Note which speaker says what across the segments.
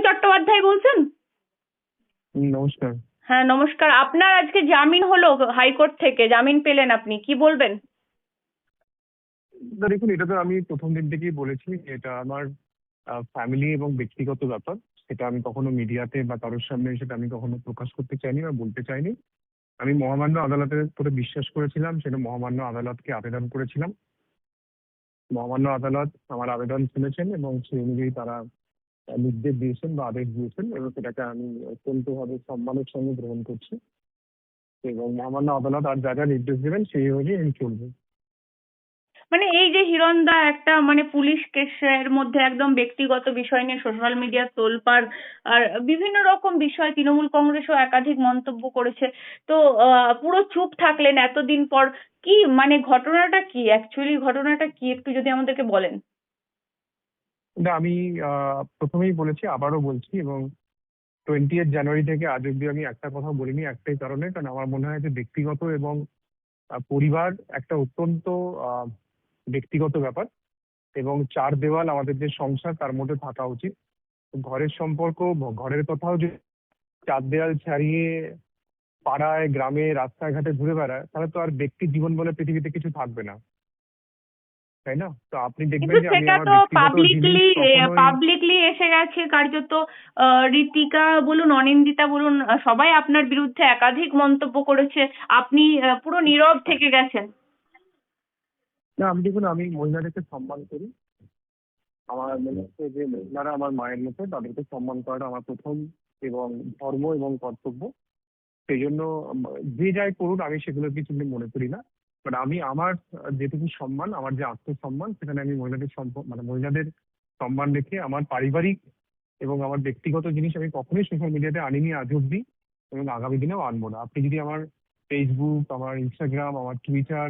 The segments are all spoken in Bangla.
Speaker 1: চট্টোপাধ্যায় বলছেন?
Speaker 2: নমস্কার।
Speaker 1: হ্যাঁ, নমস্কার। আপনার আজকে জামিন হলো হাইকোর্ট থেকে, জামিন পেলেন, আপনি কি বলবেন?
Speaker 2: দেখুন, এটা তো আমি প্রথম দিন থেকেই বলেছি যে এটা আমার ফ্যামিলি এবং ব্যক্তিগত ব্যাপার। সেটা আমি কখনো মিডিয়াতে বা কারোর সামনে সেটা আমি কখনো প্রকাশ করতে চাইনি বা বলতে চাইনি। আমি মহামান্য আদালতের উপরে বিশ্বাস করেছিলাম, সেটা মহামান্য আদালতকে আবেদন করেছিলাম। মহামান্য আদালত আমার আবেদন শুনেছেন এবং সেই অনুযায়ী তারা নির্দেশ দিয়েছেন বা আদেশ দিয়েছেন, এবং সেটাকে আমি অত্যন্তভাবে সম্মানের সঙ্গে গ্রহণ করছি। এবং মহামান্য আদালত আর যা যা নির্দেশ দেবেন সেই অনুযায়ী আমি চলবো।
Speaker 1: মানে এই যে হিরণদা একটা মানে পুলিশ কেসের মধ্যে একদম ব্যক্তিগত বিষয় নিয়ে সোশ্যাল মিডিয়া তোলপাড়, আর বিভিন্ন রকম বিষয় তৃণমূল কংগ্রেসও একাধিক মন্তব্য করেছে। তো পুরো চুপ থাকলেন এতদিন পর। কি মানে ঘটনাটা কি, অ্যাকচুয়ালি ঘটনাটা কি, একটু যদি আমাদেরকে বলেন।
Speaker 2: কিন্তু আমি প্রথমেই বলেছি, আবারও বলছি, এবং 20 জানুয়ারি থেকে আজ অব্দি আমি একটা কথা বলিনি, একটাই কারণে, কারণ আমার মনে হয় যে ব্যক্তিগত এবং পরিবার একটা অত্যন্ত আহ, ব্যক্তিগত ব্যাপার। এবং চার দেওয়াল আমাদের যে সংসার তার মধ্যে থাকা উচিত। ঘরের সম্পর্ক, ঘরের কথাও যে চার দেওয়াল ছাড়িয়ে পাড়ায় গ্রামে রাস্তাঘাটে ঘুরে বেড়ায়, তাহলে তো আর ব্যক্তি জীবন বলে পৃথিবীতে কিছু থাকবে না, তাই না? তো আপনি দেখবেন
Speaker 1: কিন্তু
Speaker 2: যে আমি
Speaker 1: সেটা
Speaker 2: আমার
Speaker 1: তো
Speaker 2: ব্যক্তিগত জিনিস
Speaker 1: পাবলিকলি
Speaker 2: কখনোই।
Speaker 1: পাবলিকলি এসে গেছে কার্যত। ঋতিকা বলুন, অনিন্দিতা বলুন, সবাই আপনার বিরুদ্ধে একাধিক মন্তব্য করেছে। আপনি পুরো নীরব থেকে গেছেন।
Speaker 2: না, আমি দেখুন, আমি মহিলাদেরকে সম্মান করি। আমার মনে হচ্ছে যে মহিলারা আমার মায়ের মতো, তাদেরকে সম্মান করাটা আমার প্রথম এবং ধর্ম এবং কর্তব্য। সেই জন্য যে যাই করুন আমি সেগুলোর কিছু মনে করি না। বাট আমি আমার যেটুকু সম্মান, আমার যে আত্মসম্মান, সেখানে আমি মহিলাদের মানে মহিলাদের সম্মান রেখে আমার পারিবারিক এবং আমার ব্যক্তিগত জিনিস আমি কখনোই সোশ্যাল মিডিয়াতে আনিনি আজ অব্দি, এবং আগামী দিনেও আনবো না। আপনি যদি আমার ফেসবুক, আমার ইনস্টাগ্রাম, আমার টুইটার,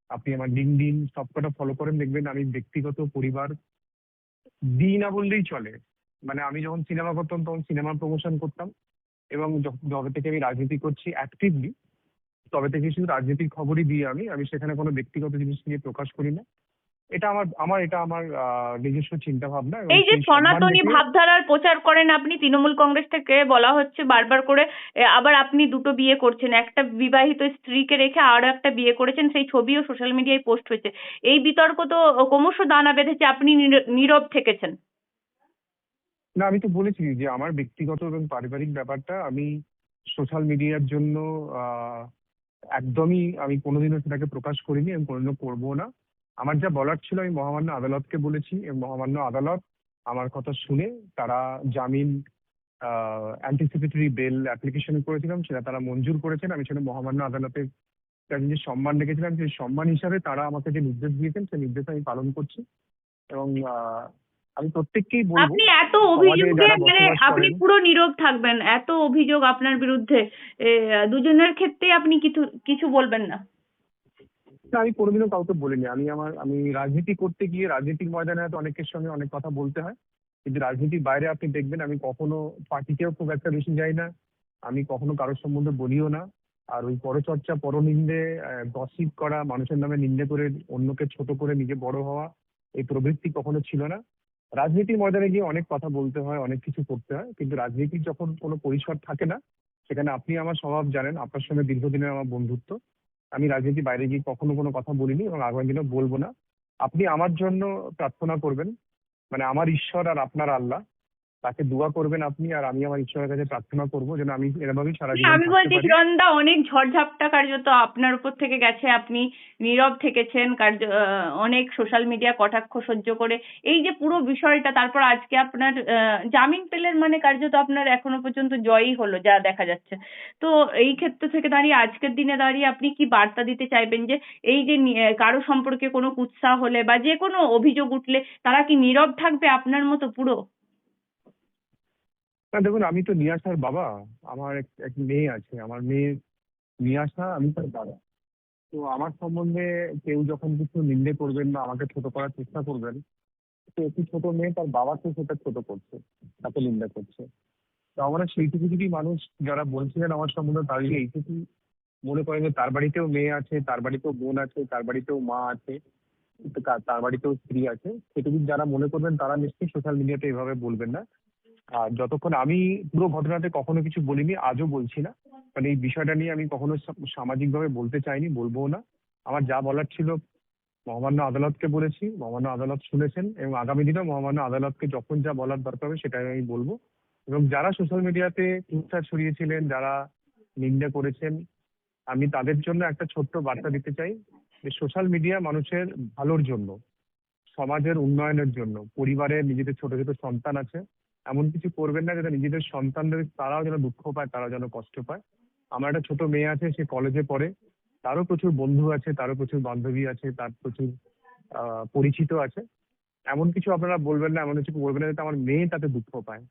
Speaker 2: আপনি আমার লিঙ্কডইন সবকটা ফলো করেন, দেখবেন আমি ব্যক্তিগত পরিবার দিই না বললেই চলে। মানে আমি যখন সিনেমা করতাম তখন সিনেমার প্রমোশন করতাম, এবং যবে থেকে আমি রাজনীতি করছি অ্যাক্টিভলি, তবে থেকে শুধু রাজনীতির খবরই দিই। আমি আমি সেখানে কোনো ব্যক্তিগত জিনিস নিয়ে প্রকাশ করি না। এটা আমার আমার এটা আমার নিজস্ব চিন্তা ভাবনা, এবং
Speaker 1: এই যে
Speaker 2: সেই সম্মান
Speaker 1: সনাতনী
Speaker 2: রেখে।
Speaker 1: ভাবধারার প্রচার করেন আপনি তৃণমূল কংগ্রেস থেকে, বলা হচ্ছে বারবার করে আবার আপনি দুটো বিয়ে করছেন, একটা বিবাহিত স্ত্রীকে রেখে আরো একটা বিয়ে করেছেন, সেই ছবিও সোশ্যাল মিডিয়ায় পোস্ট হয়েছে। এই বিতর্ক তো ক্রমশ দানা বেঁধেছে, আপনি নীরব থেকেছেন।
Speaker 2: না, আমি তো বলেছি যে আমার ব্যক্তিগত এবং পারিবারিক ব্যাপারটা আমি সোশ্যাল মিডিয়ার জন্য আহ, একদমই আমি কোনোদিনও সেটাকে প্রকাশ করিনি এবং কোনোদিনও করবো না। আমার যা বলার ছিল আমি মহামান্য আদালতকে বলেছি, এবং মহামান্য আদালত আমার কথা শুনে তারা জামিন, অ্যান্টিসিপেটরি বেল অ্যাপ্লিকেশন করেছিলাম, সেটা তারা মঞ্জুর করেছেন। আমি সেটা মহামান্য আদালতের কাছে যে সম্মান রেখেছিলাম, সেই সম্মান হিসাবে তারা আমাকে যে নির্দেশ দিয়েছেন সেই নির্দেশ আমি পালন করছি। এবং আমি প্রত্যেককেই বলবো,
Speaker 1: আপনি এত
Speaker 2: সমাজে
Speaker 1: অভিযোগে
Speaker 2: যারা
Speaker 1: মানে
Speaker 2: বসবাস
Speaker 1: আপনি
Speaker 2: করেন।
Speaker 1: পুরো নীরব থাকবেন, এত অভিযোগ আপনার বিরুদ্ধে, দুজনের ক্ষেত্রে আপনি কিছু কিছু বলবেন না?
Speaker 2: না, আমি কোনোদিনও কাউকে বলিনি। আমি রাজনীতি করতে গিয়ে রাজনীতির ময়দানে হয়তো অনেকের সঙ্গে অনেক কথা বলতে হয়, কিন্তু রাজনীতির বাইরে আপনি দেখবেন আমি কখনো পার্টিকেও খুব একটা বেশি যাই না। আমি কখনো কারোর সম্বন্ধে বলিও না। আর ওই পরচর্চা, পরনিন্দে, গসিপ করা, মানুষের নামে নিন্দে করে অন্যকে ছোট করে নিজে বড় হওয়া, এই প্রবৃত্তি কখনো ছিল না। রাজনীতির ময়দানে গিয়ে অনেক কথা বলতে হয়, অনেক কিছু করতে হয়, কিন্তু রাজনীতির যখন কোনো পরিসর থাকে না, সেখানে আপনি আমার স্বভাব জানেন, আপনার সঙ্গে দীর্ঘদিনের আমার বন্ধুত্ব। আমি রাজনীতির বাইরে গিয়ে কখনো কোনো কথা বলিনি এবং আগামী দিনেও বলবো না। আপনি আমার জন্য প্রার্থনা করবেন, মানে আমার ঈশ্বর আর আপনার আল্লাহ, তাকে দোয়া করবেন আপনি, আর আমি আমার ঈশ্বরের কাছে প্রার্থনা করবো যেন আমি এরভাবেই সারা
Speaker 1: না,
Speaker 2: জীবন
Speaker 1: আমি
Speaker 2: থাকতে
Speaker 1: বলছি
Speaker 2: পারি।
Speaker 1: হিরণদা অনেক ঝড়ঝাপটা কার্যত আপনার উপর থেকে গেছে, আপনি নীরব থেকেছেন অনেক সোশ্যাল মিডিয়া কটাক্ষ সহ্য করে। এই যে পুরো বিষয়টা, তারপর আজকে আপনার জামিন পেলেন, মানে কার্যত আপনার এখনো পর্যন্ত জয়ই হলো যা দেখা যাচ্ছে। তো এই ক্ষেত্র থেকে দাঁড়িয়ে আজকের দিনে দাঁড়িয়ে আপনি কি বার্তা দিতে চাইবেন, যে এই যে কারো সম্পর্কে কোনো কুৎসা হলে বা যে কোনো অভিযোগ উঠলে তারা কি নীরব থাকবে আপনার মতো পুরো?
Speaker 2: না, দেখুন, আমি তো নিয়াশার বাবা। আমার এক এক মেয়ে আছে, আমার মেয়ে নিয়াশা, আমি তার বাবা। তো আমার সম্বন্ধে কেউ যখন কিছু নিন্দে করবেন বা আমাকে ছোট করার চেষ্টা করবেন, তো একটি ছোট মেয়ে তার বাবাকে সেটা ছোট করছে, তাকে নিন্দা করছে। তো আমরা সেইটুকু যদি মানুষ যারা বলছিলেন আমার সম্বন্ধে, তাহলে এইটুকু মনে করেন যে তার বাড়িতেও মেয়ে আছে, তার বাড়িতেও বোন আছে, তার বাড়িতেও মা আছে, কিন্তু তার বাড়িতেও স্ত্রী আছে, সেটুকু যারা মনে করবেন তারা নিশ্চয়ই সোশ্যাল মিডিয়াতে এভাবে বলবেন না। আর যতক্ষণ আমি পুরো ঘটনাতে কখনো কিছু বলিনি, আজও বলছি না, মানে এই বিষয়টা নিয়ে আমি কখনো সামাজিকভাবে বলতে চাইনি, বলবো না। আমার যা বলার ছিল মহামান্য আদালতকে বলেছি, মহামান্য আদালত শুনেছেন, এবং আগামী দিনেও মহামান্য আদালতকে যখন যা বলার দরকার হবে সেটাই আমি বলবো। এবং যারা সোশ্যাল মিডিয়াতে কুৎসা ছড়িয়েছিলেন, যারা নিন্দা করেছেন, আমি তাদের জন্য একটা ছোট্ট বার্তা দিতে চাই যে সোশ্যাল মিডিয়া মানুষের ভালোর জন্য, সমাজের উন্নয়নের জন্য, পরিবারের নিজেদের ছোট ছোট সন্তান আছে, এমন কিছু করবেন না যাতে নিজেদের সন্তানদের তারাও যেন দুঃখ পায়, তারাও যেন কষ্ট পায়। আমার একটা ছোট মেয়ে আছে, সে কলেজে পড়ে, তারও প্রচুর বন্ধু আছে, তারও প্রচুর বান্ধবী আছে, তার প্রচুর পরিচিত আছে। এমন কিছু আপনারা বলবেন না, এমন কিছু বলবেন না যাতে আমার মেয়ে তাতে দুঃখ পায়।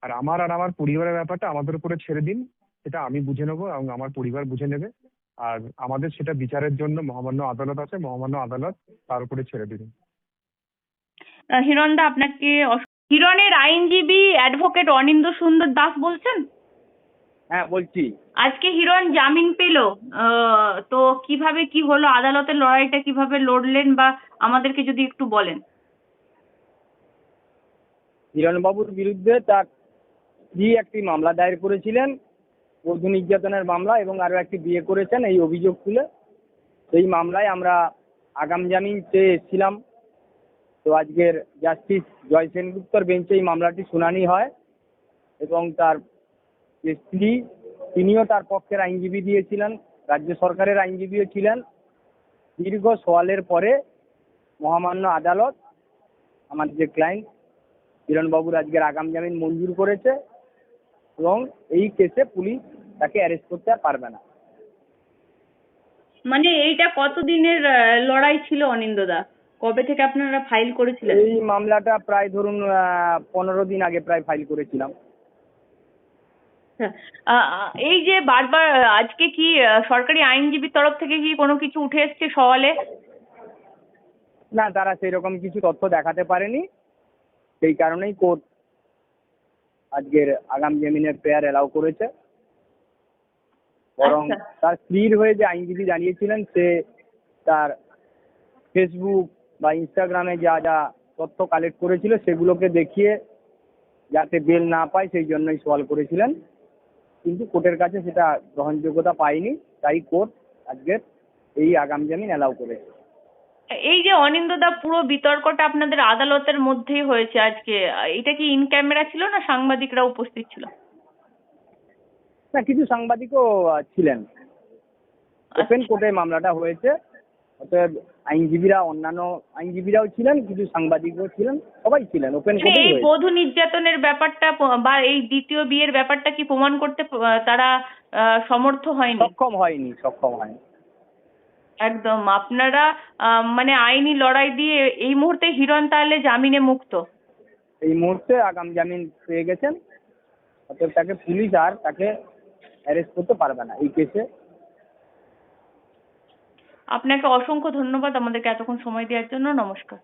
Speaker 2: আর আমার পরিবারের ব্যাপারটা আমাদের উপরে ছেড়ে দিন, সেটা আমি বুঝে নেবো এবং আমার পরিবার বুঝে নেবে। আর আমাদের সেটা বিচারের জন্য মহামান্য আদালত আছে, মহামান্য আদালত তার উপরে ছেড়ে দিন।
Speaker 1: হিরণদা আপনাকে হিরণের আইনজীবী অ্যাডভোকেট অনিন্দ্য সুন্দর দাস বলছেন।
Speaker 3: হ্যাঁ বলছি।
Speaker 1: আজকে হিরণ জামিন পেল, তো কিভাবে কি হলো, আদালতের লড়াইটা কিভাবে লড়লেন বা আমাদেরকে যদি একটু বলেন।
Speaker 3: হিরণবাবুর বিরুদ্ধে তার স্ত্রী একটি মামলা দায়ের করেছিলেন, বধূ নির্যাতনের মামলা, এবং আরো একটি বিয়ে করেছেন এই অভিযোগ তুলে। সেই মামলায় আমরা আগাম জামিন চেয়ে এসেছিলাম। তো আজকের জাস্টিস জয় সেনগুপ্তর বেঞ্চে এই মামলাটি শুনানি হয়, এবং তার যে স্ত্রী তিনিও তার পক্ষের আইনজীবী দিয়েছিলেন, রাজ্য সরকারের আইনজীবীও ছিলেন। দীর্ঘ সওয়ালের পরে মহামান্য আদালত আমার যে ক্লায়েন্ট হিরণবাবুর আজকের আগাম জামিন মঞ্জুর করেছে, এবং এই কেসে পুলিশ তাকে অ্যারেস্ট করতে আর পারবে না।
Speaker 1: মানে এইটা কতদিনের লড়াই ছিল অনিন্দদা? কবে থেকে আপনারা ফাইল করেছিলেন?
Speaker 3: এই মামলাটা প্রায় ধরুন 15 দিন আগে প্রায় ফাইল করেছিলাম।
Speaker 1: হ্যাঁ, এই যে বারবার আজকে কি সরকারি আইনজীবীর তরফ থেকে কি কোনো কিছু উঠে এসছে সওয়ালে?
Speaker 3: না, তারা সেই রকম কিছু তথ্য দেখাতে পারেনি, সেই কারণেই কোর্ট আজকের আগাম জামিনের প্রেয়ার এলাও করেছে। বরং
Speaker 1: আচ্ছা।
Speaker 3: তার স্ত্রীর হয়ে যে আইনজীবী জানিয়েছিলেন, সে তার ফেসবুক বা ইনস্টাগ্রামে যা যা তথ্য কালেক্ট করেছিল সেগুলোকে দেখিয়ে যাতে বেল না পায় সেই জন্যই সওয়াল করেছিলেন, কিন্তু কোর্টের কাছে সেটা গ্রহণযোগ্যতা পায়নি, তাই কোর্ট আজকের এই আগাম জামিন এলাও করেছে।
Speaker 1: এই যে অনিন্দদা পুরো বিতর্কটা আপনাদের আদালতের মধ্যেই হয়েছে আজকে, এটা কি ইন ক্যামেরা ছিল না সাংবাদিকরা উপস্থিত ছিল?
Speaker 3: না, কিছু সাংবাদিকও ছিলেন। ওপেন কোর্টে মামলাটা হয়েছে, অতএব অন্যান্য আইনজীবীরাও ছিলেন, কিছু সাংবাদিকও ছিলেন, সবাই ছিলেন, ওপেন
Speaker 1: মানে
Speaker 3: কোর্টেই
Speaker 1: এই
Speaker 3: হয়েছে।
Speaker 1: বধূ নির্যাতনের ব্যাপারটা বা এই দ্বিতীয় বিয়ের ব্যাপারটা কি প্রমাণ করতে তারা সমর্থ হয়নি?
Speaker 3: সক্ষম হয়নি।
Speaker 1: একদম আপনারা মানে আইনি লড়াই দিয়ে এই মুহূর্তে হিরণ তাহলে জামিনে মুক্ত।
Speaker 3: এই মুহূর্তে আগাম জামিন পেয়ে গেছেন, অতএব তাকে পুলিশ আর তাকে অ্যারেস্ট করতে পারবে না এই কেসে।
Speaker 1: আপনাকে অসংখ্য ধন্যবাদ আমাদেরকে এতক্ষণ সময় দেওয়ার জন্য। নমস্কার।